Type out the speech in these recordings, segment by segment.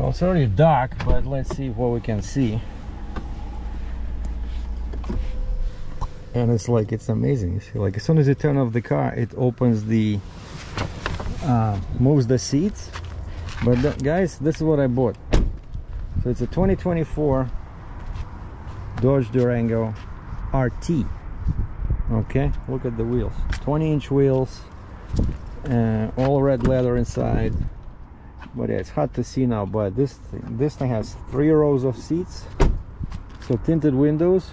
Well, it's already dark, but let's see what we can see. And it's like, it's amazing. You see, like as soon as you turn off the car, it opens the moves the seats. But guys, this is what I bought. So it's a 2024 Dodge Durango RT. Okay, look at the wheels, 20-inch wheels, all red leather inside. But yeah, it's hard to see now, but this thing has 3 rows of seats, so tinted windows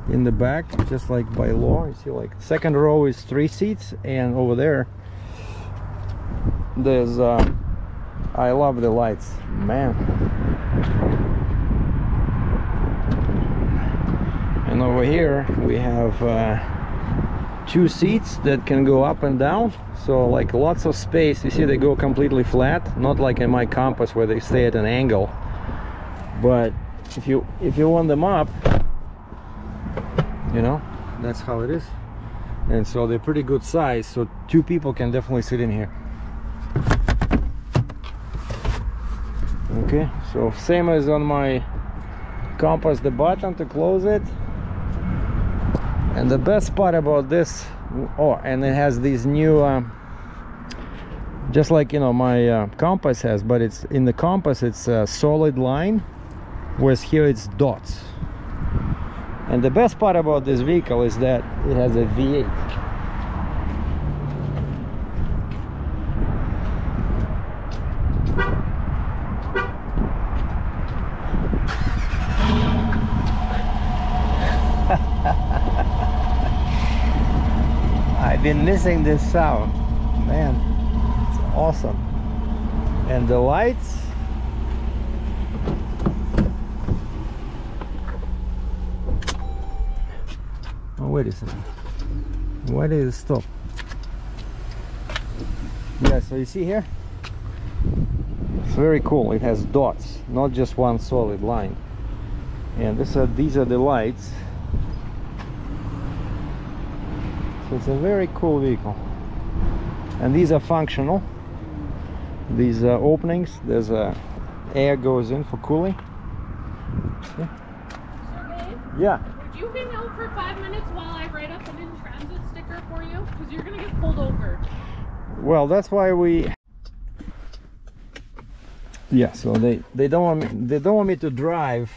in the back, just like by law. You see, like second row is 3 seats, and over there there's I love the lights, man. And over here we have 2 seats that can go up and down, so like lots of space. You see, they go completely flat, not like in my Compass where they stay at an angle. But if you want them up, you know, that's how it is. And so they're pretty good size, so 2 people can definitely sit in here. Okay, so same as on my Compass, the button to close it. And the best part about this, oh, and it has these new just like, you know, my Compass has, but it's in the Compass it's a solid line, whereas here it's dots. And the best part about this vehicle is that it has a V8. I've been missing this sound, man. It's awesome. And the lights, oh, wait a second, why did it stop? Yeah, so you see here, it's very cool. It has dots, not just one solid line. And these are the lights. So it's a very cool vehicle, and these are functional. These openings, there's air goes in for cooling. Yeah. So Dave, Yeah. would you hang out for 5 minutes while I write up an in-transit sticker for you? Because you're gonna get pulled over. Well, that's why we. Yeah. So they don't want me to drive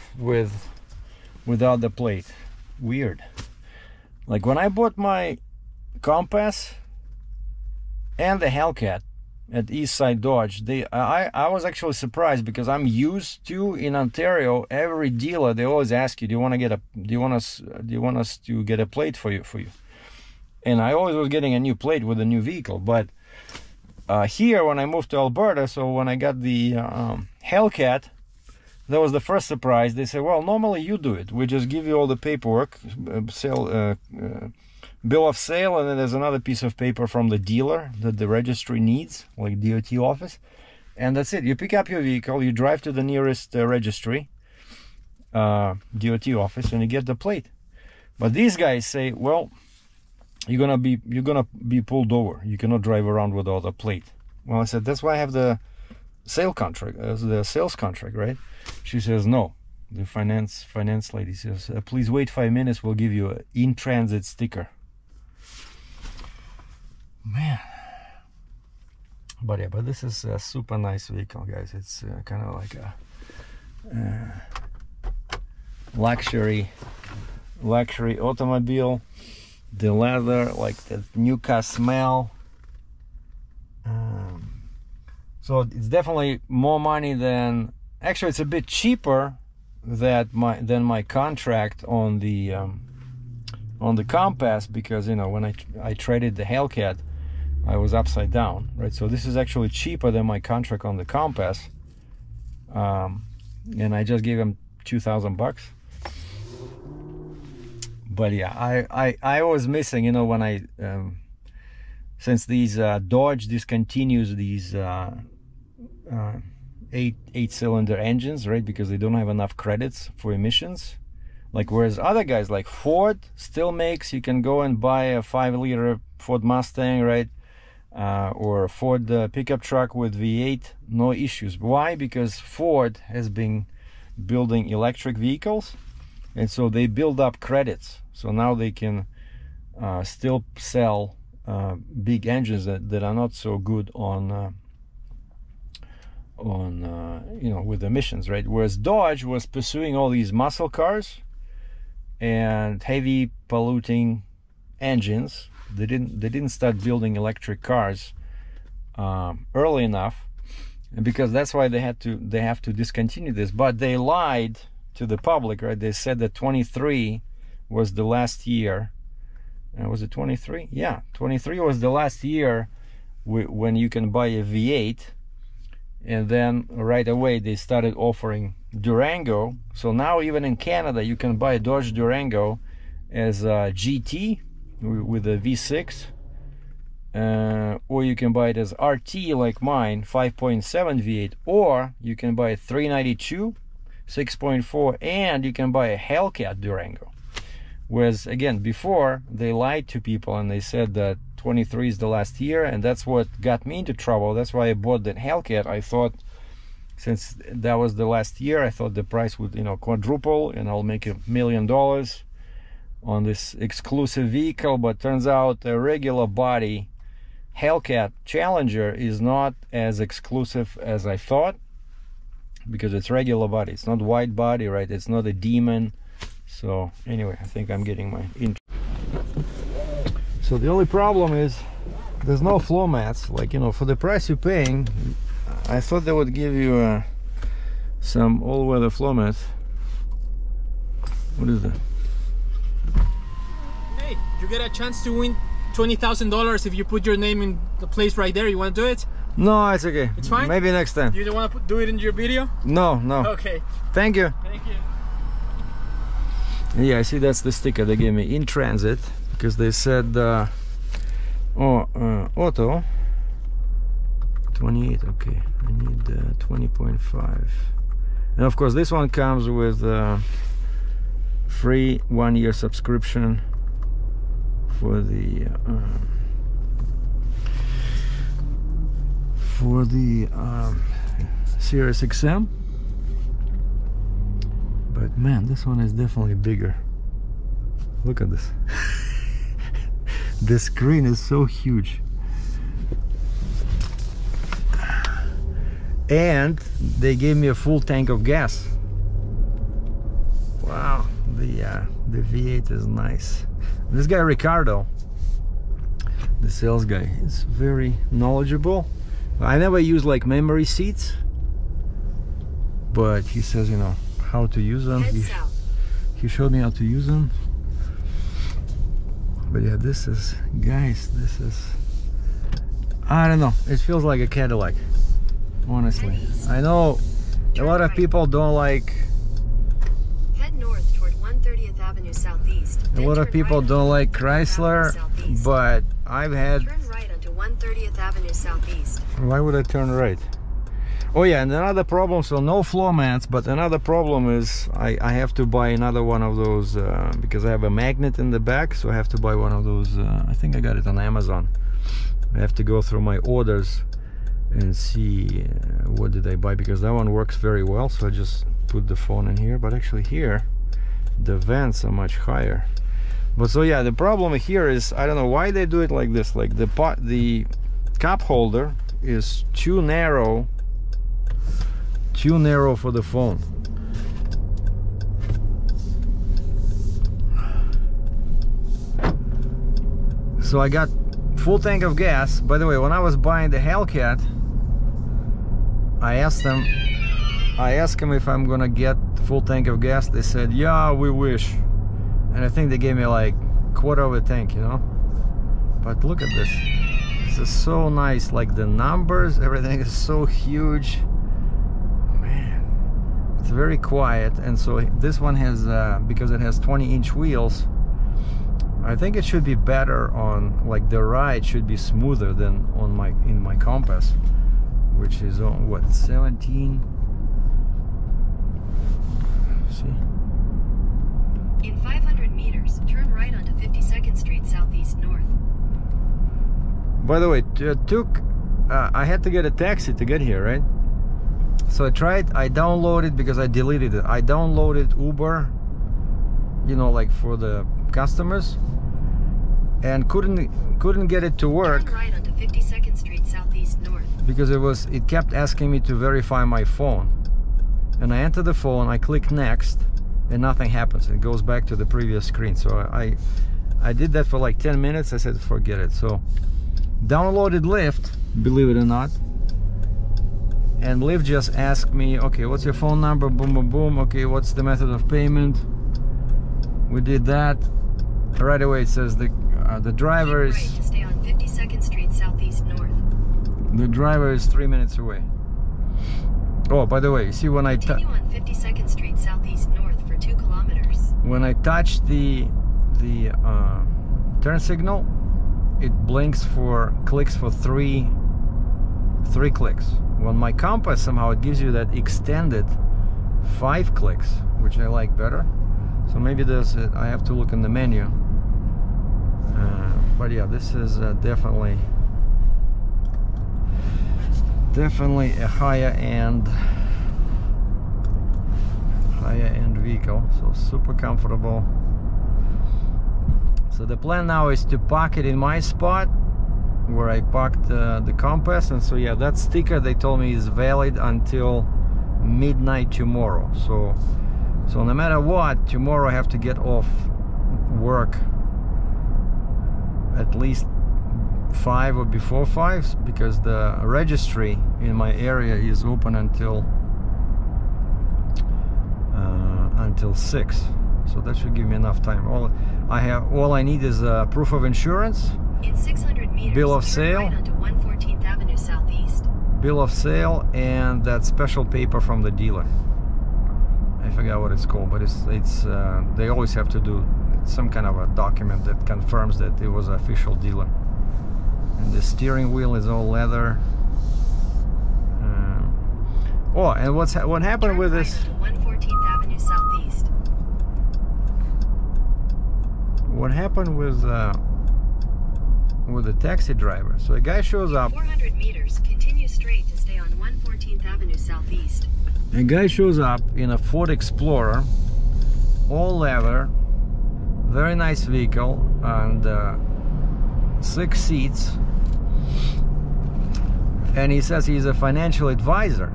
without the plate. Weird. Like when I bought my Compass and the Hellcat at East Side Dodge, I was actually surprised, because I'm used to, in Ontario, every dealer, they always ask you, do you want us to get a plate for you? And I always was getting a new plate with a new vehicle. But here, when I moved to Alberta, so when I got the Hellcat, that was the first surprise. They said, well, normally you do it, we just give you all the paperwork, bill of sale, and then there's another piece of paper from the dealer that the registry needs, like DOT office, and that's it. You pick up your vehicle, you drive to the nearest registry, DOT office, and you get the plate. But these guys say, well, you're gonna be pulled over. You cannot drive around without a plate. Well, I said, that's why I have the sales contract, right? She says, no. The finance lady says, please wait 5 minutes, we'll give you an in-transit sticker. Man. But yeah, but this is a super nice vehicle, guys. It's kind of like a luxury automobile. The leather, like the new car smell. So it's definitely more money than, actually it's a bit cheaper than my contract on the Compass, because, you know, when I traded the Hellcat, I was upside down, right? So this is actually cheaper than my contract on the Compass, and I just gave him $2,000. But yeah, I was missing, you know, when I since these Dodge discontinues these 8-cylinder engines, right? Because they don't have enough credits for emissions. Like, whereas other guys like Ford still makes, you can go and buy a 5-liter Ford Mustang, right? or a Ford pickup truck with V8, no issues. Why? Because Ford has been building electric vehicles, and so they build up credits, so now they can still sell big engines that are not so good on you know, with emissions, right? Whereas Dodge was pursuing all these muscle cars and heavy polluting engines. They didn't start building electric cars early enough, and because that's why they have to discontinue this. But they lied to the public, right? They said that 23 was the last year. Was it 23? Yeah, 23 was the last year when you can buy a V8, and then right away they started offering Durango. So now even in Canada you can buy a Dodge Durango as a GT with a V6, or you can buy it as RT like mine, 5.7 V8, or you can buy a 392 6.4, and you can buy a Hellcat Durango. Whereas again, before they lied to people and they said that 23 is the last year, and that's what got me into trouble. That's why I bought that Hellcat. I thought, since that was the last year, I thought the price would, you know, quadruple and I'll make $1 million on this exclusive vehicle. But turns out a regular body Hellcat Challenger is not as exclusive as I thought, because it's regular body, it's not wide body, right? It's not a Demon. So anyway, I think I'm getting my intro. So the only problem is there's no floor mats. Like, you know, for the price you're paying, I thought they would give you some all-weather floor mats. What is that? Hey, you get a chance to win $20,000 if you put your name in the place right there. You want to do it? No, it's okay. It's fine? Maybe next time. You don't want to do it in your video? No, no. Okay. Thank you. Thank you. Yeah, I see that's the sticker they gave me, in transit, because they said auto 28. Okay, I need 20.5, and of course this one comes with free 1-year subscription for the Sirius XM. But man, this one is definitely bigger. Look at this. The screen is so huge. And they gave me a full tank of gas. Wow, the V8 is nice. This guy Ricardo, the sales guy, is very knowledgeable. I never use like memory seats, but he says, you know, how to use them. He showed me how to use them. But yeah, this is, guys, this is, I don't know, it feels like a Cadillac, honestly. I know a lot of people don't like, head north toward 130th Avenue Southeast. a lot of people don't like Chrysler, but I've had, Turn right onto 130th Avenue Southeast. why would I turn right? Oh yeah, and another problem, so no floor mats, but another problem is I have to buy another one of those because I have a magnet in the back, so I have to buy one of those. I think I got it on Amazon. I have to go through my orders and see what did I buy, because that one works very well. So I just put the phone in here, but actually here the vents are much higher. But so yeah, the problem here is, I don't know why they do it like this. Like the cup holder is too narrow for the phone. So I got full tank of gas. By the way, when I was buying the Hellcat, I asked them if I'm gonna get full tank of gas. They said, yeah, we wish. And I think they gave me like quarter of a tank, you know. But look at this. This is so nice. Like the numbers, everything is so huge. It's very quiet. And so this one has because it has 20-inch wheels, I think it should be better on, like, the ride should be smoother than on in my Compass, which is on what, 17. See, In 500 meters, turn right onto 52nd Street Southeast North. By the way, I had to get a taxi to get here, right? So I downloaded, because I deleted it. I downloaded Uber, you know, like for the customers, and couldn't get it to work. Turn right onto 52nd Street Southeast North. Because it kept asking me to verify my phone. And I enter the phone, I click next, and nothing happens. It goes back to the previous screen. So I did that for like 10 minutes. I said, forget it. So downloaded Lyft, believe it or not. And Lyft just asked me, okay, what's your phone number? Boom, boom, boom. Okay, what's the method of payment? We did that. Right away it says the driver is... Keep right to stay on 52nd Street Southeast North. The driver is 3 minutes away. Oh, by the way, see, when I Continue on 52nd Street Southeast North for 2 kilometers. When I touch the turn signal, it clicks for three clicks. On my compass, somehow it gives you that extended 5 clicks, which I like better. So maybe I have to look in the menu. But yeah, this is definitely a higher end vehicle, so super comfortable. So the plan now is to park it in my spot where I parked the Compass, and so yeah, that sticker they told me is valid until midnight tomorrow. So no matter what, tomorrow I have to get off work at least 5 or before 5, because the registry in my area is open until 6. So that should give me enough time. All I need is proof of insurance, in 600 meters, bill of turn sale, right onto 114th Avenue Southeast. bill of sale, and that special paper from the dealer. I forgot what it's called, but it's they always have to do some kind of a document that confirms that it was an official dealer. And the steering wheel is all leather. Oh, and what happened Turn with right this? onto 114th Avenue Southeast. What happened with the taxi driver? So a guy shows up. 400 meters, continue straight to stay on 114th Avenue Southeast. A guy shows up in a Ford Explorer, all leather, very nice vehicle, and 6 seats. And he says he's a financial advisor.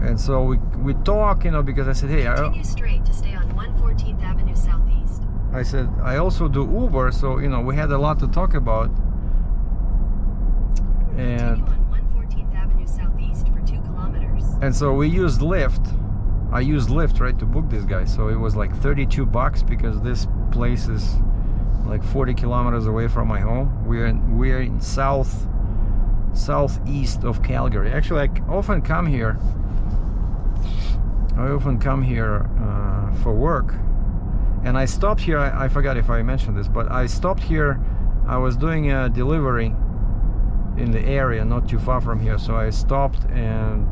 And so we talk, you know, because I said, hey, Continue straight to stay on 114th Avenue Southeast. I said, I also do Uber, so, you know, we had a lot to talk about. And Continue on 114th Avenue Southeast for 2 kilometers. And so we used Lyft. I used Lyft, right, to book this guy. So it was like $32 because this place is like 40 kilometers away from my home. We're in southeast of Calgary. Actually, I often come here. For work. And I stopped here. I forgot if I mentioned this, but I stopped here. I was doing a delivery in the area, not too far from here. So I stopped and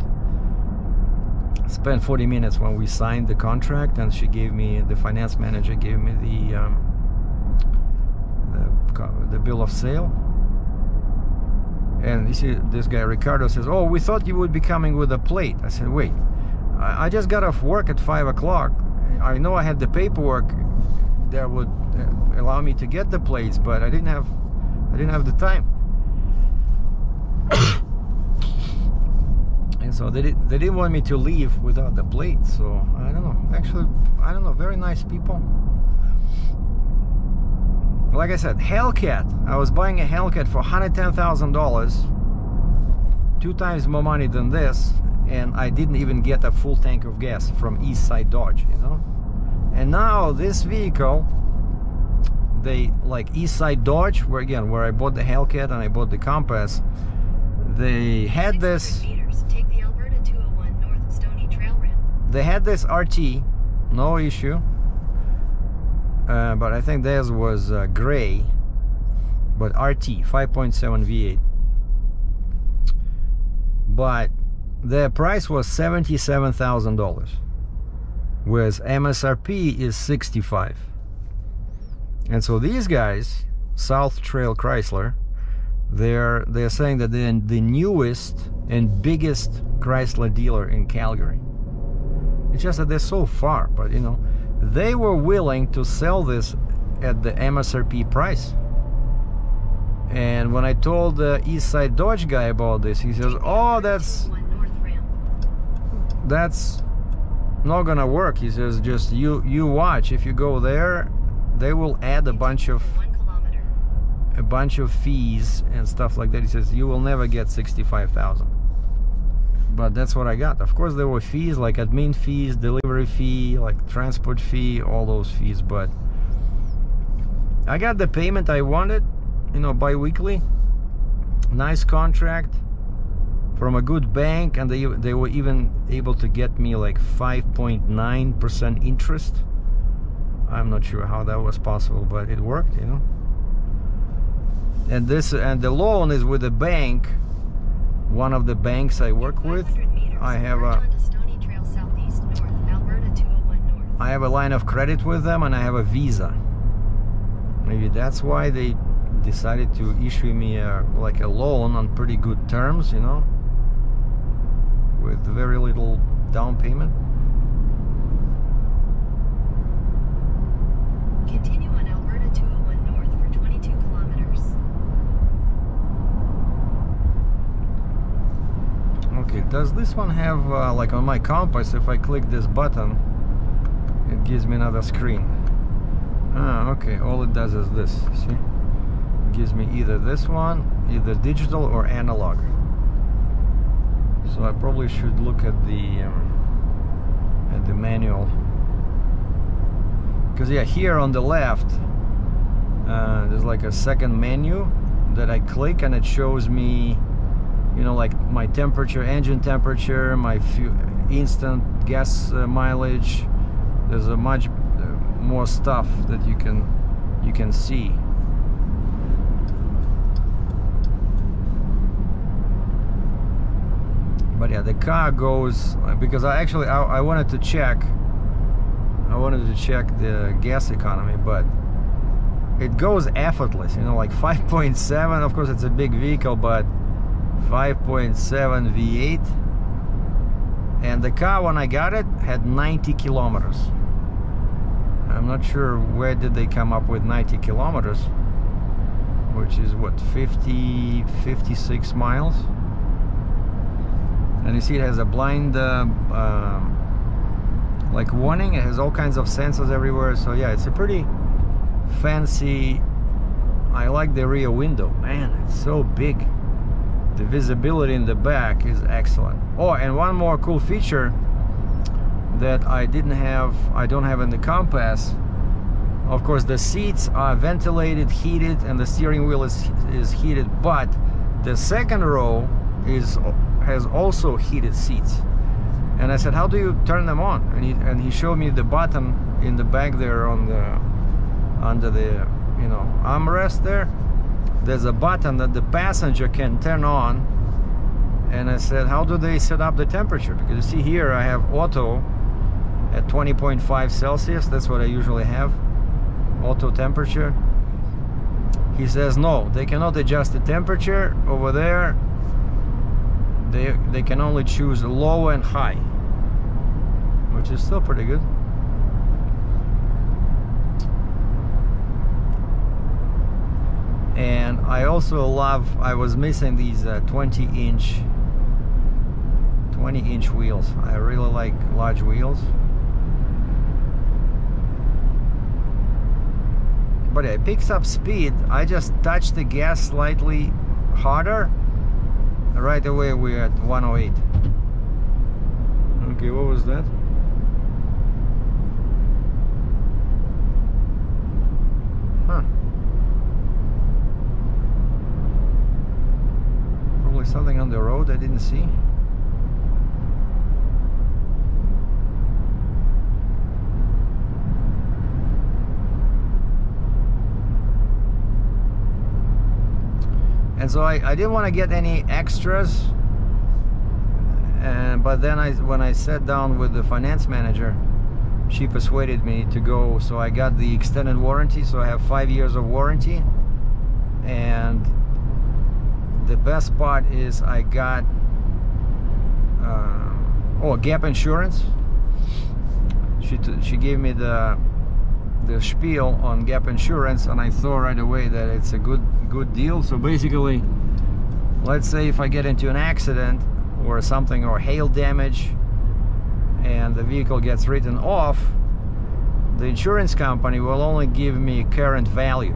spent 40 minutes when we signed the contract, and the finance manager gave me the bill of sale. And you see, this guy Ricardo says, oh, we thought you would be coming with a plate. I said, wait, I just got off work at 5 o'clock. I know I had the paperwork that would allow me to get the plates, but I didn't have the time. And so they didn't want me to leave without the plate. So I don't know. Actually, I don't know. Very nice people. Like I said, Hellcat. I was buying a Hellcat for $110,000, 2 times more money than this, and I didn't even get a full tank of gas from East Side Dodge, you know. And now this vehicle, they like East Side Dodge, where I bought the Hellcat and I bought the Compass. They had this. Meters, take the Alberta 201 North Stony Trail Ramp. They had this RT, no issue. But I think theirs was gray, but RT 5.7 V8. But the price was $77,000, whereas MSRP is $65,000. And so these guys, South Trail Chrysler, They're saying that they're the newest and biggest Chrysler dealer in Calgary. It's just that they're so far, but you know, they were willing to sell this at the MSRP price. And when I told the East Side Dodge guy about this, he says, "Oh, that's not gonna work." He says, "Just you watch. If you go there, they will add a bunch of fees and stuff like that." He says, "You will never get 65,000." But that's what I got. Of course, there were fees like admin fees, delivery fee, like transport fee, all those fees. But I got the payment I wanted, you know, bi-weekly. Nice contract from a good bank, and they were even able to get me like 5.9% interest. I'm not sure how that was possible, but it worked, you know. And the loan is with a bank, one of the banks I work with. I have a line of credit with them, and I have a Visa. Maybe that's why they decided to issue me like a loan on pretty good terms, you know, with very little down payment. Continue on Alberta 201 North for 22 kilometers. Okay, does this one have, like on my compass, if I click this button, it gives me another screen. Ah, okay, all it does is this, see? It gives me either this one, either digital or analog. So I probably should look at the manual. Because yeah, here on the left, there's like a second menu that I click, and it shows me, you know, like my temperature, engine temperature, my instant gas mileage. There's a much more stuff that you can see. But yeah, the car goes, because I wanted to check the gas economy, but it goes effortless, you know, like 5.7. Of course, it's a big vehicle, but 5.7 V8. And the car, when I got it, had 90 kilometers. I'm not sure where did they come up with 90 kilometers, which is what, 56 miles. And you see it has a blind like warning. It has all kinds of sensors everywhere. So yeah, it's a pretty fancy. I like the rear window, man, it's so big. The visibility in the back is excellent. Oh, and one more cool feature that I don't have in the Compass. Of course, the seats are ventilated, heated, and the steering wheel is heated, but the second row has also heated seats. And I said, how do you turn them on? And he showed me the button in the back there on under the, you know, armrest there. There's a button that the passenger can turn on. And I said, how do they set up the temperature? Because you see here I have auto at 20.5 Celsius. That's what I usually have, auto temperature. He says no, they cannot adjust the temperature over there. They can only choose low and high, which is still pretty good. And I also love, I was missing these 20-inch wheels. I really like large wheels. But it picks up speed. I just touch the gas slightly harder. Right away we're at 108. Okay, what was that? Huh. Probably something on the road I didn't see. And so I didn't want to get any extras, but then when I sat down with the finance manager, she persuaded me to go. So I got the extended warranty, so I have 5 years of warranty, and the best part is I got Gap Insurance. She gave me the spiel on Gap Insurance, and I thought right away that it's a good deal. So basically, let's say if I get into an accident or something, or hail damage, and the vehicle gets written off, the insurance company will only give me current value,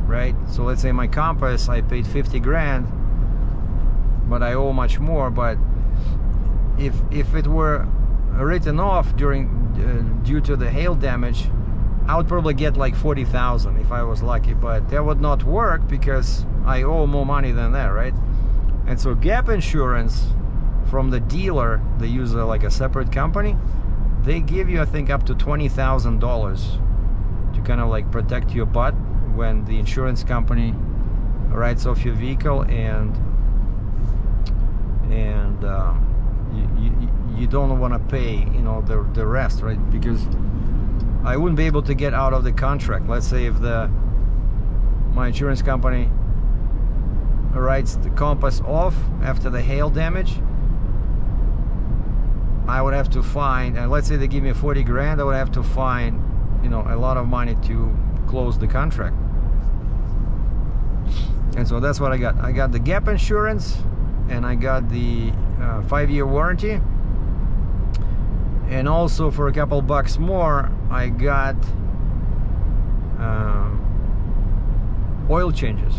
right? So let's say my Compass, I paid 50 grand, but I owe much more. But if it were written off due to the hail damage, I would probably get like 40,000 if I was lucky, but that would not work because I owe more money than that, right? And so Gap Insurance from the dealer, they use like a separate company. They give you, I think, up to $20,000 to kind of like protect your butt when the insurance company writes off your vehicle, and you don't want to pay, you know, the rest, right? Because I wouldn't be able to get out of the contract. Let's say if my insurance company writes the Compass off after the hail damage, I would have to find, and let's say they give me 40 grand, I would have to find, you know, a lot of money to close the contract. And so that's what I got. I got the Gap Insurance, and I got the 5-year warranty, and also for a couple bucks more I got oil changes.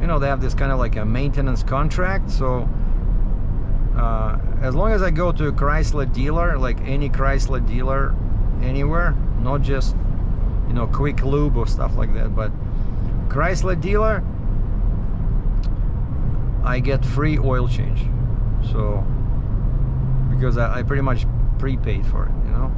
You know, they have this kind of like a maintenance contract. So as long as I go to a Chrysler dealer, like any Chrysler dealer anywhere, not just, you know, Quick Lube or stuff like that, but Chrysler dealer, I get free oil change. So because I pretty much prepaid for it, you know.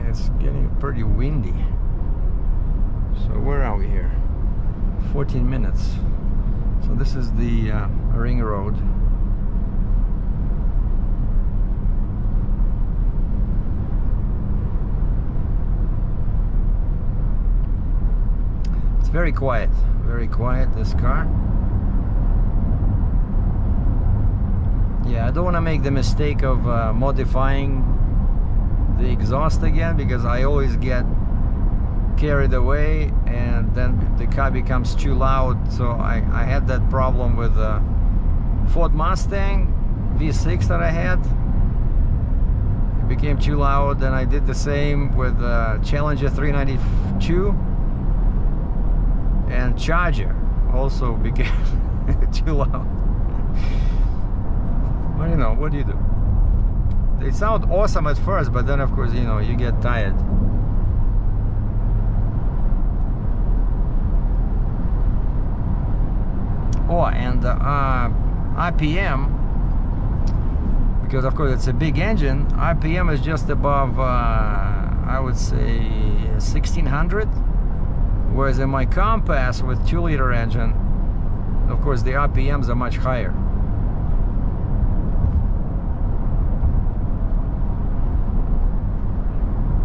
It's getting pretty windy. So where are we here? 14 minutes. So this is the ring road. It's very quiet, this car. Yeah, I don't want to make the mistake of modifying the exhaust again, because I always get carried away and then the car becomes too loud. So I had that problem with Ford Mustang V6 that I had. It became too loud, and I did the same with Challenger 392, and Charger also became too loud. But you know, what do you do? They sound awesome at first, but then of course, you know, you get tired. Oh, and RPM, because of course it's a big engine, RPM is just above I would say 1600, whereas in my Compass with 2-liter engine, of course the RPMs are much higher.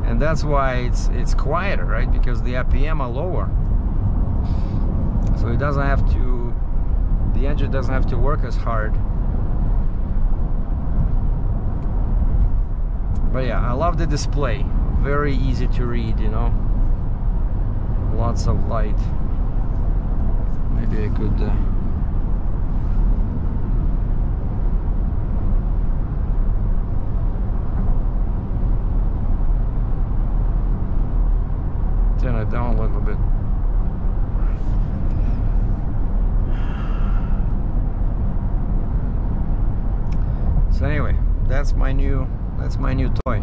And that's why it's quieter, right? Because the RPM are lower, so it doesn't have to, the engine doesn't have to work as hard. But yeah, I love the display. Very easy to read, you know. Lots of light. Maybe I could turn it down a little bit. So anyway, that's my new toy.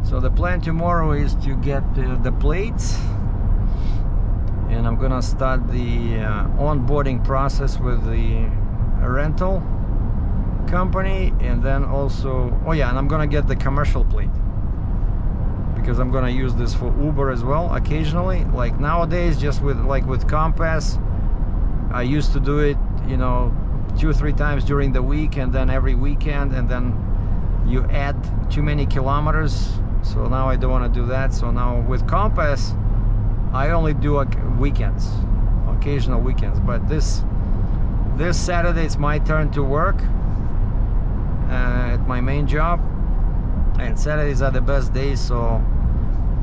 So the plan tomorrow is to get the plates, and I'm gonna start the onboarding process with the rental company, and then also, oh yeah, and I'm gonna get the commercial plate, because I'm gonna use this for Uber as well occasionally. Like nowadays, just with Compass, I used to do it, you know, 2 or 3 times during the week, and then every weekend, and then you add too many kilometers. So now I don't want to do that. So now with Compass, I only do weekends, occasional weekends. But this Saturday it's my turn to work at my main job, and Saturdays are the best days. So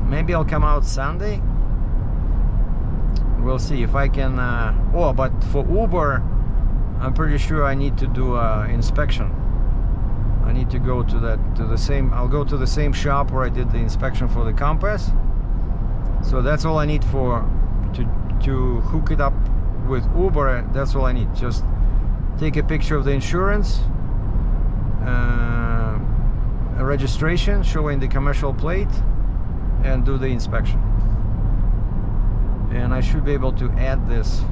maybe I'll come out Sunday. We'll see if I can. Oh, but for Uber, I'm pretty sure I need to do inspection. I need to go to the same. I'll go to the same shop where I did the inspection for the Compass. So that's all I need to hook it up with Uber. That's all I need. Just take a picture of the insurance, a registration showing the commercial plate, and do the inspection. And I should be able to add this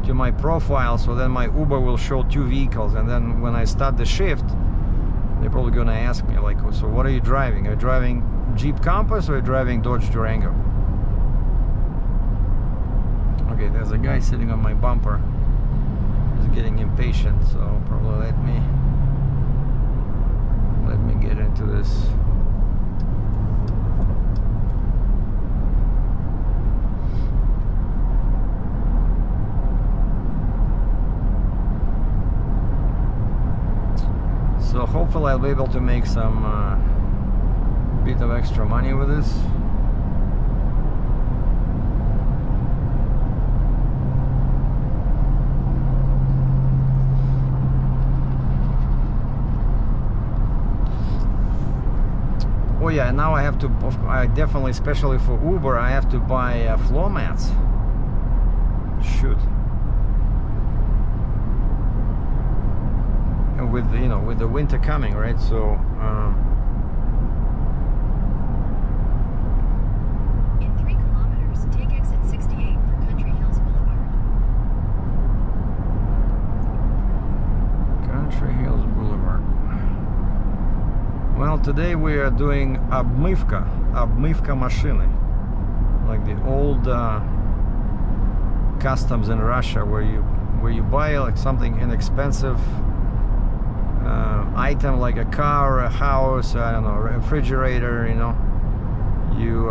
to my profile, so then my Uber will show 2 vehicles, and then when I start the shift, they're probably gonna ask me like, so what are you driving? Are you driving Jeep Compass or are you driving Dodge Durango? Okay, there's a guy sitting on my bumper. He's getting impatient, so probably let me get into this. So hopefully I'll be able to make some bit of extra money with this. Oh yeah, now I have to, I definitely, especially for Uber, I have to buy floor mats. Shoot. With, you know, with the winter coming, right? So in 3 kilometers, take exit 68 for Country Hills Boulevard. Country Hills Boulevard. Well, today we are doing обмывка машины, like the old customs in Russia, where you buy like something inexpensive item like a car, a house, I don't know, a refrigerator, you know, you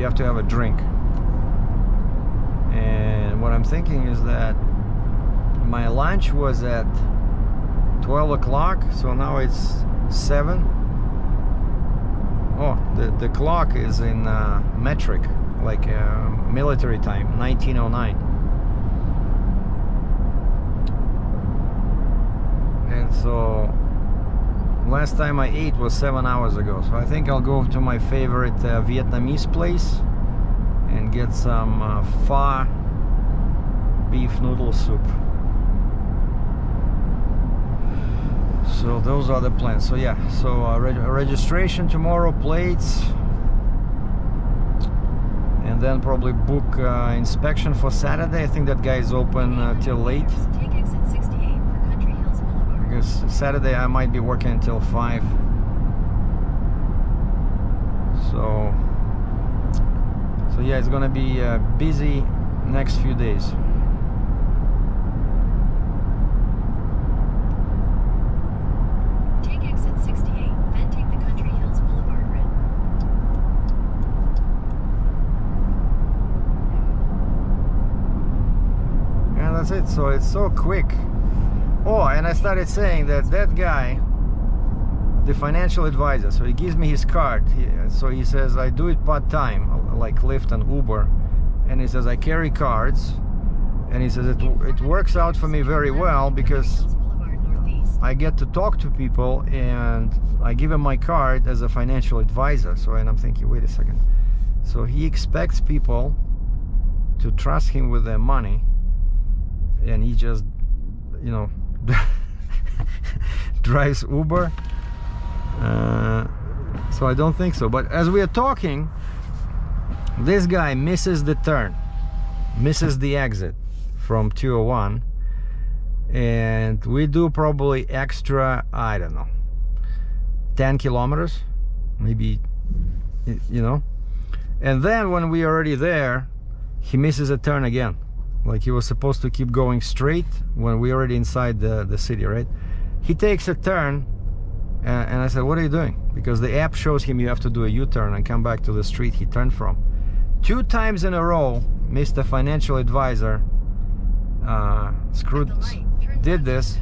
have to have a drink. And what I'm thinking is that my lunch was at 12 o'clock, so now it's 7. Oh, the clock is in metric, like military time, 1909. And so last time I ate was 7 hours ago. So I think I'll go to my favorite Vietnamese place and get some pho beef noodle soup. So those are the plans. So yeah, so registration tomorrow, plates, and then probably book inspection for Saturday. I think that guy is open till late. Take exit 68 for Country Hills Boulevard. Because Saturday I might be working until 5. So yeah, it's gonna be busy next few days. Take exit 68, then take the Country Hills Boulevard route. And that's it. So it's so quick. Oh, and I started saying that guy, the financial advisor, so he gives me his card. So he says I do it part-time, like Lyft and Uber, and he says I carry cards, and he says it works out for me very well because I get to talk to people, and I give him my card as a financial advisor. So, and I'm thinking, wait a second. So he expects people to trust him with their money, and he just, you know, drives Uber. So I don't think so. But as we are talking, this guy misses the turn, misses the exit from 201, and we do probably extra, I don't know, 10 kilometers maybe, you know. And then when we are already there, he misses a turn again. Like he was supposed to keep going straight when we're already inside the city, right? he takes a turn, and I said, what are you doing? Because the app shows him you have to do a U-turn and come back to the street he turned from. 2 times in a row, Mr. Financial Advisor did this,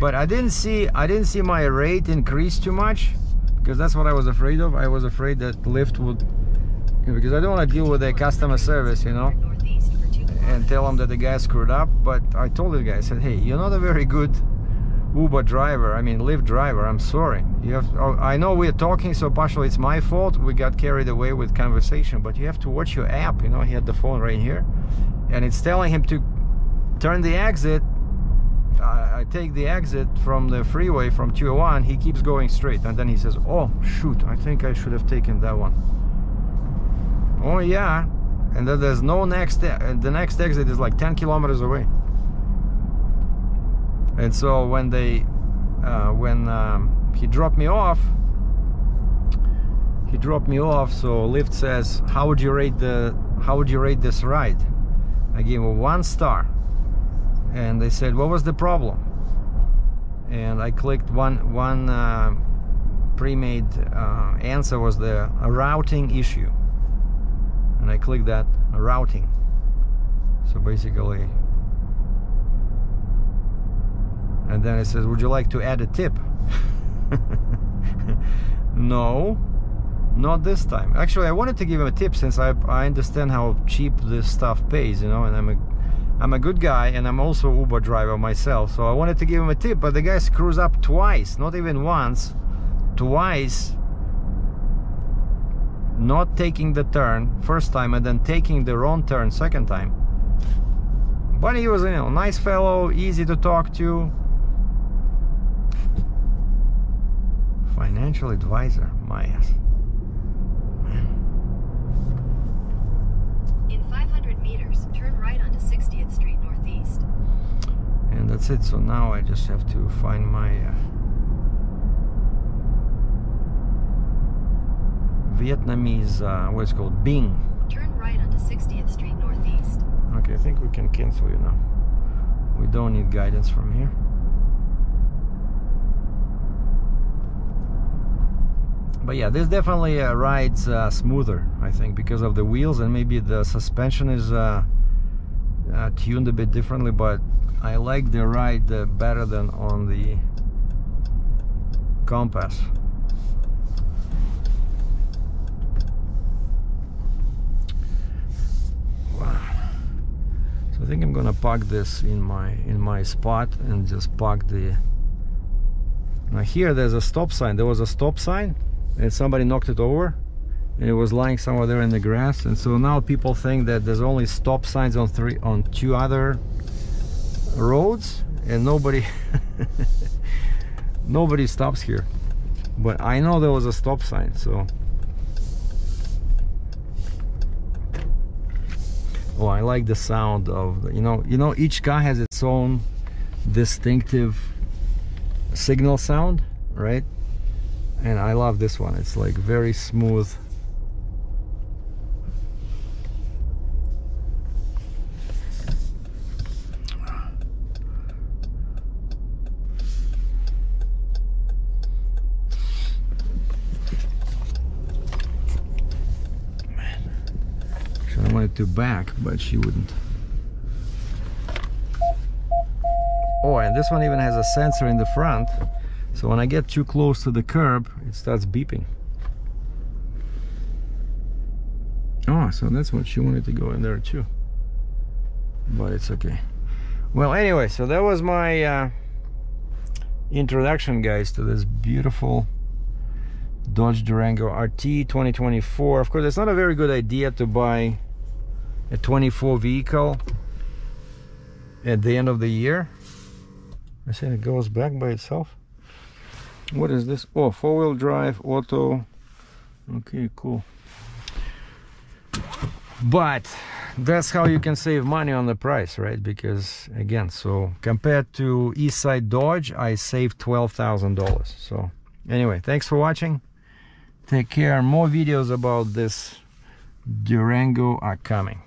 but I didn't see my rate increase too much, because that's what I was afraid of. I was afraid that Lyft would, because I don't want to deal with their customer service, you know, and tell them that the guy screwed up. But I told the guy, I said, hey, you're not a very good Uber driver, I mean Lyft driver, I'm sorry. You have, I know we're talking, so partially it's my fault, we got carried away with conversation, but you have to watch your app, you know. He had the phone right here, and it's telling him to turn the exit. I take the exit from the freeway from 201, he keeps going straight, and then he says, oh shoot, I think I should have taken that one. Oh yeah, and then there's no next, the next exit is like 10 kilometers away. And so when they he dropped me off, so Lyft says, how would you rate this ride? I gave him 1 star, and they said, what was the problem? And I clicked one pre-made answer was a routing issue, and I clicked that, routing. So basically, and then it says, would you like to add a tip? No, not this time. Actually, I wanted to give him a tip, since I understand how cheap this stuff pays, you know, and I'm a good guy, and I'm also an Uber driver myself, so I wanted to give him a tip, but the guy screws up twice, not even once, twice, not taking the turn first time and then taking the wrong turn second time. But he was, you know, nice fellow, easy to talk to. Financial advisor, my ass. In 500 meters, turn right onto 60th Street Northeast. And that's it. So now I just have to find my Vietnamese, what's it called, Bing. Turn right onto 60th Street Northeast. Okay, I think we can cancel you now. We don't need guidance from here. But yeah, this definitely rides smoother, I think, because of the wheels, and maybe the suspension is tuned a bit differently, but I like the ride better than on the Compass. Wow. So I think I'm gonna park this in my spot and just park the. Now here there's a stop sign. There was a stop sign, and somebody knocked it over, and it was lying somewhere there in the grass. And so now people think that there's only stop signs on 2 other roads, and nobody nobody stops here. But I know there was a stop sign. So oh, I like the sound of the, you know each car has its own distinctive signal sound, right? And I love this one. It's like very smooth. Man. Actually, I wanted to back, but she wouldn't. Oh, and this one even has a sensor in the front. So when I get too close to the curb, it starts beeping. Oh, so that's what she wanted to go in there too. But it's okay. Well, anyway, so that was my introduction, guys, to this beautiful Dodge Durango RT 2024. Of course, it's not a very good idea to buy a 24 vehicle at the end of the year. I said it goes back by itself. What is this? Oh, 4-wheel drive, auto. Okay, cool. But that's how you can save money on the price, right? Because again, so compared to Eastside Dodge, I saved $12,000. So anyway, thanks for watching. Take care. More videos about this Durango are coming.